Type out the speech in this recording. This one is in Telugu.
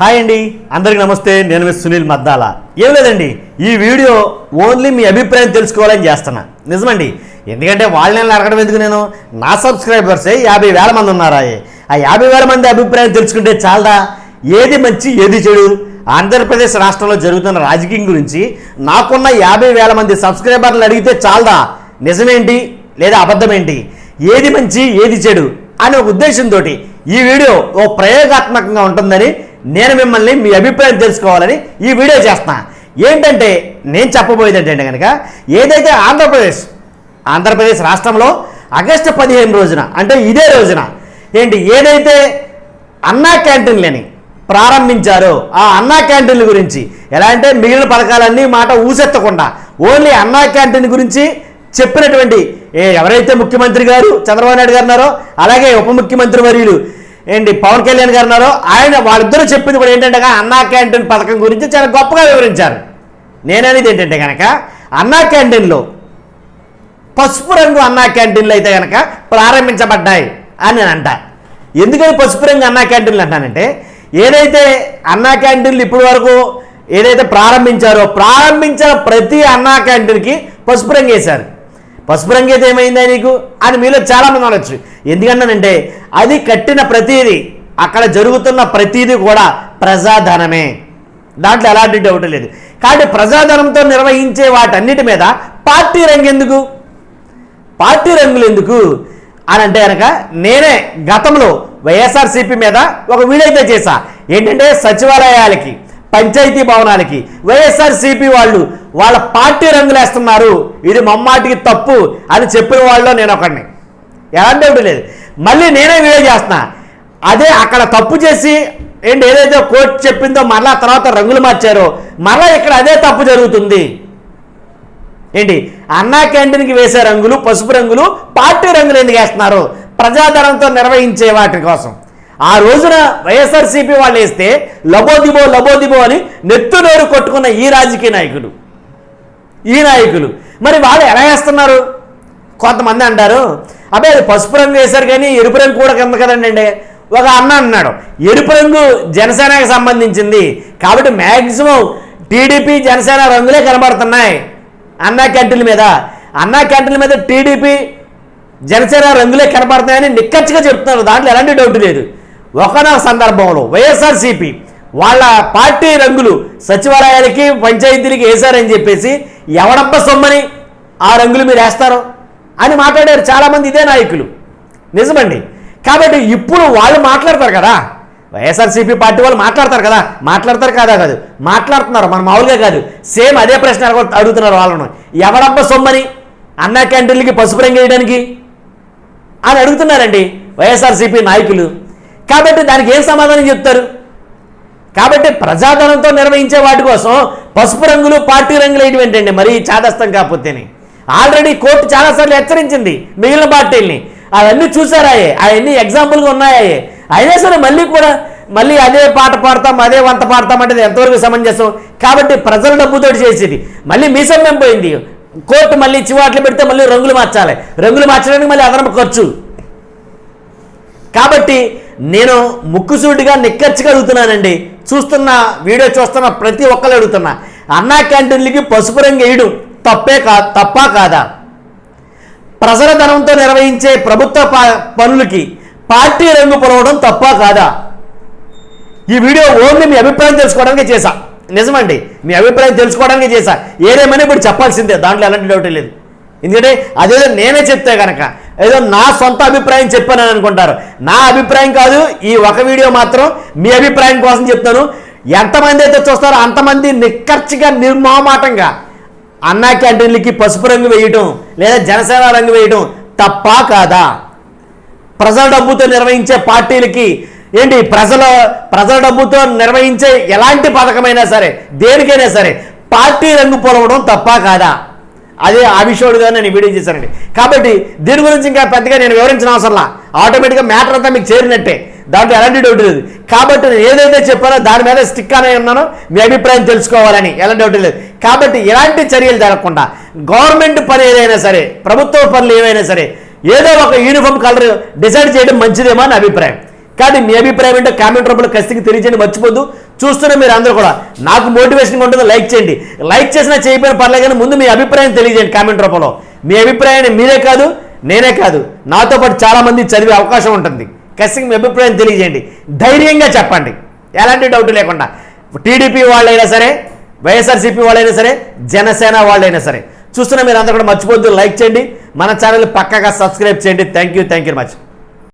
హాయ్ అండి, అందరికీ నమస్తే. నేను మీ సునీల్ మద్దాల. ఏం లేదండి, ఈ వీడియో ఓన్లీ మీ అభిప్రాయం తెలుసుకోవాలని చేస్తున్నా. నిజమండి, ఎందుకంటే వాళ్ళని అడగడం ఎందుకు, నేను నా సబ్స్క్రైబర్సే 50,000 మంది ఉన్నారా. ఆ 50,000 మంది అభిప్రాయం తెలుసుకుంటే చాలదా? ఏది మంచి ఏది చెడు, ఆంధ్రప్రదేశ్ రాష్ట్రంలో జరుగుతున్న రాజకీయం గురించి నాకున్న 50,000 మంది సబ్స్క్రైబర్లు అడిగితే చాలదా? నిజమేంటి లేదా అబద్ధమేంటి, ఏది మంచి ఏది చెడు అనే ఒక ఉద్దేశంతో ఈ వీడియో ఓ ప్రయోగాత్మకంగా ఉంటుందని నేను మిమ్మల్ని మీ అభిప్రాయం తెలుసుకోవాలని ఈ వీడియో చేస్తున్నా. ఏంటంటే నేను చెప్పబోయేది ఏంటంటే కనుక, ఏదైతే ఆంధ్రప్రదేశ్ రాష్ట్రంలో ఆగస్టు 15 రోజున, అంటే ఇదే రోజున ఏదైతే అన్నా క్యాంటీన్లని ప్రారంభించారో ఆ అన్నా క్యాంటీన్ల గురించి, ఎలా అంటే మిగిలిన పథకాలన్నీ మాట ఊసెత్తకుండా ఓన్లీ అన్నా క్యాంటీన్ గురించి చెప్పినటువంటి ఎవరైతే ముఖ్యమంత్రి గారు చంద్రబాబు నాయుడు గారు ఉన్నారో, అలాగే ఉప ముఖ్యమంత్రి వర్యులు పవన్ కళ్యాణ్ గారు ఉన్నారో, వాళ్ళిద్దరూ చెప్పింది కూడా ఏంటంటే అన్నా క్యాంటీన్ పథకం గురించి చాలా గొప్పగా వివరించారు. నేననేది ఏంటంటే కనుక, అన్నా క్యాంటీన్లో పసుపు రంగు అన్నా క్యాంటీన్లు అయితే కనుక ప్రారంభించబడ్డాయి అని నేను అంటా. ఎందుకని పసుపు రంగు అన్నా క్యాంటీన్లు అంటానంటే, ఏదైతే అన్నా క్యాంటీన్లు ఇప్పటి వరకు ఏదైతే ప్రారంభించిన ప్రతి అన్నా క్యాంటీన్కి పసుపు రంగు వేశారు. పసుపు రంగు అయితే ఏమైందా నీకు అని మీలో చాలామంది అనొచ్చు. ఎందుకన్నానంటే, అది కట్టిన ప్రతీది, అక్కడ జరుగుతున్న ప్రతీది కూడా ప్రజాధనమే, దాంట్లో ఎలాంటి డౌట్ లేదు. కాబట్టి ప్రజాధనంతో నిర్వహించే వాటన్నిటి మీద పార్టీ రంగులు ఎందుకు అని అంటే కనుక, నేనే గతంలో వైఎస్ఆర్సీపీ మీద ఒక వీడియో అయితే చేశా. ఏంటంటే సచివాలయాలకి, పంచాయతీ భవనాలకి వైఎస్ఆర్సీపీ వాళ్ళు వాళ్ళ పార్టీ రంగులు వేస్తున్నారు, ఇది మమ్మాటికి తప్పు అని చెప్పిన వాళ్ళలో నేను ఒకడిని, ఎలాంటి డౌట్ లేదు. మళ్ళీ నేనే వీడియో చేస్తున్నా, అదే అక్కడ తప్పు చేసి ఏదైతే కోర్టు చెప్పిందో మళ్ళా తర్వాత రంగులు మార్చారో, మళ్ళీ ఇక్కడ అదే తప్పు జరుగుతుంది. అన్నా క్యాంటీన్కి వేసే రంగులు పసుపు రంగులు, పార్టీ రంగులు ఎందుకు వేస్తున్నారు? ప్రజాధనంతో నిర్వహించే వాటి కోసం. ఆ రోజున వైఎస్ఆర్సీపీ వాళ్ళు వేస్తే లబోదిబో అని నెత్తు నోరు కొట్టుకున్న ఈ రాజకీయ నాయకులు మరి వాళ్ళు ఎలా వేస్తున్నారు? కొంతమంది అంటారు, అబ్బాయి అది పసుపు రంగు వేశారు కానీ ఎరుపు రంగు కూడా కింద కదండి. ఒక అన్న అన్నాడు, ఎరుపు రంగు జనసేనకి సంబంధించింది కాబట్టి మ్యాక్సిమం టీడీపీ జనసేన రంగులే కనబడుతున్నాయి అన్నా క్యాంటీన్ల మీద టీడీపీ జనసేన రంగులే కనబడుతున్నాయని నిక్కచ్చిగా చెప్తున్నారు. దాంట్లో ఎలాంటి డౌట్ లేదు. ఒకనొక సందర్భంలో వైఎస్ఆర్సీపీ వాళ్ళ పార్టీ రంగులు సచివాలయాలకి పంచాయతీలకి వేశారని చెప్పేసి ఎవడబ్బ సొమ్మని ఆ రంగులు మీరు వేస్తారు అని మాట్లాడారు చాలామంది ఇదే నాయకులు. నిజమండి. కాబట్టి ఇప్పుడు వాళ్ళు మాట్లాడతారు కదా, వైఎస్ఆర్సీపీ పార్టీ వాళ్ళు మాట్లాడతారు కాదు మాట్లాడుతున్నారు. మన మామూలుగా కాదు, సేమ్ అదే ప్రశ్న అడుగుతున్నారు వాళ్ళను. ఎవడబ్బ సొమ్మని అన్నా క్యాంటీన్లకి పసుపు రంగు వేయడానికి అని అడుగుతున్నారండి వైఎస్ఆర్సీపీ నాయకులు. కాబట్టి దానికి ఏం సమాధానం చెప్తారు? కాబట్టి ప్రజాధనంతో నిర్వహించే వాటి కోసం పసుపు రంగులు పార్టీ రంగులు ఏంటండి మరీ చాదస్తం కాకపోతేనే. ఆల్రెడీ కోర్టు చాలాసార్లు హెచ్చరించింది మిగిలిన పార్టీల్ని, అవన్నీ చూసారాయే, అవన్నీ ఎగ్జాంపుల్గా ఉన్నాయే. అయినా సరే మళ్ళీ అదే పాట పాడతాం, అదే వంత పాడతాం అంటే ఎంతవరకు సమంజసం? కాబట్టి ప్రజల డబ్బుతో చేసేది మళ్ళీ మీసమ్మేం పోయింది. కోర్టు మళ్ళీ చివాట్లు పెడితే మళ్ళీ రంగులు మార్చడానికి మళ్ళీ అదనపు ఖర్చు. కాబట్టి నేను ముక్కుసూటిగా నిక్కచ్చిగా అడుగుతున్నానండి, వీడియో చూస్తున్న ప్రతి ఒక్కరు అడుగుతున్నా, అన్నా క్యాంటీన్లకి పసుపు రంగు వేయడం తప్పా కాదా? ప్రజల ధనంతో నిర్వహించే ప్రభుత్వ పనులకి పార్టీ రంగు పొలవడం తప్పా కాదా? ఈ వీడియో ఓన్లీ మీ అభిప్రాయం తెలుసుకోవడానికి చేశా. నిజమండి, మీ అభిప్రాయం తెలుసుకోవడానికి చేశా. ఏదేమైనా ఇప్పుడు చెప్పాల్సిందే, దాంట్లో ఎలాంటి డౌట్ లేదు. ఎందుకంటే అదేదో నేనే చెప్తే కనుక ఏదో నా సొంత అభిప్రాయం చెప్పానని అనుకుంటారు. నా అభిప్రాయం కాదు, ఈ ఒక వీడియో మాత్రం మీ అభిప్రాయం కోసం చెప్తాను. ఎంతమంది అయితే చూస్తారో అంతమంది నిక్కచ్చిగా నిర్మోహమాటంగా అన్నా క్యాంటీన్లకి పసుపు రంగు వేయటం లేదా జనసేన రంగు వేయటం తప్పా కాదా? ప్రజల డబ్బుతో నిర్వహించే పార్టీలకి ప్రజల డబ్బుతో నిర్వహించే ఎలాంటి పథకమైనా సరే, దేనికైనా సరే పార్టీ రంగు పొలవడం తప్పా కాదా? అదే ఆ విషయంగా నేను వీడియో చేశానండి. కాబట్టి దీని గురించి ఇంకా పెద్దగా నేను వివరించిన అవసరంలా, ఆటోమేటిక్గా మ్యాటర్ అంతా మీకు చేరినట్టే, దాంట్లో ఎలాంటి డౌట్ లేదు. కాబట్టి నేను ఏదైతే చెప్పానో దాని మీద స్టిక్ అనే ఉన్నానో మీ అభిప్రాయం తెలుసుకోవాలని ఎలాంటి డౌట్ లేదు. కాబట్టి ఎలాంటి చర్యలు జరగకుండా గవర్నమెంట్ పని ఏదైనా సరే, ప్రభుత్వ పనులు ఏవైనా సరే ఏదో ఒక యూనిఫామ్ కలర్ డిసైడ్ చేయడం మంచిదేమో అని అభిప్రాయం. కాబట్టి మీ అభిప్రాయం ఏంటో కామెంట్ రూపంలో ఖచ్చితంగా తెలియజేయండి, మర్చిపోద్దు. చూస్తున్న మీరు అందరూ కూడా నాకు మోటివేషన్గా ఉంటుంది, లైక్ చేయండి. లైక్ చేసినా చేయకపోయినా పర్లేదు, కానీ ముందు మీ అభిప్రాయం తెలియజేయండి కామెంట్ రూపంలో. మీ అభిప్రాయాన్ని మీరే కాదు, నేనే కాదు, నాతో పాటు చాలామంది చదివే అవకాశం ఉంటుంది. ఖచ్చితంగా మీ అభిప్రాయం తెలియజేయండి, ధైర్యంగా చెప్పండి, ఎలాంటి డౌట్ లేకుండా. టీడీపీ వాళ్ళైనా సరే, వైఎస్ఆర్సీపీ వాళ్ళైనా సరే, జనసేన వాళ్ళైనా సరే. చూస్తున్న మీరు అందరూ కూడా మర్చిపోద్దు, లైక్ చేయండి, మన ఛానల్ పక్కాగా సబ్స్క్రైబ్ చేయండి. Thank you much.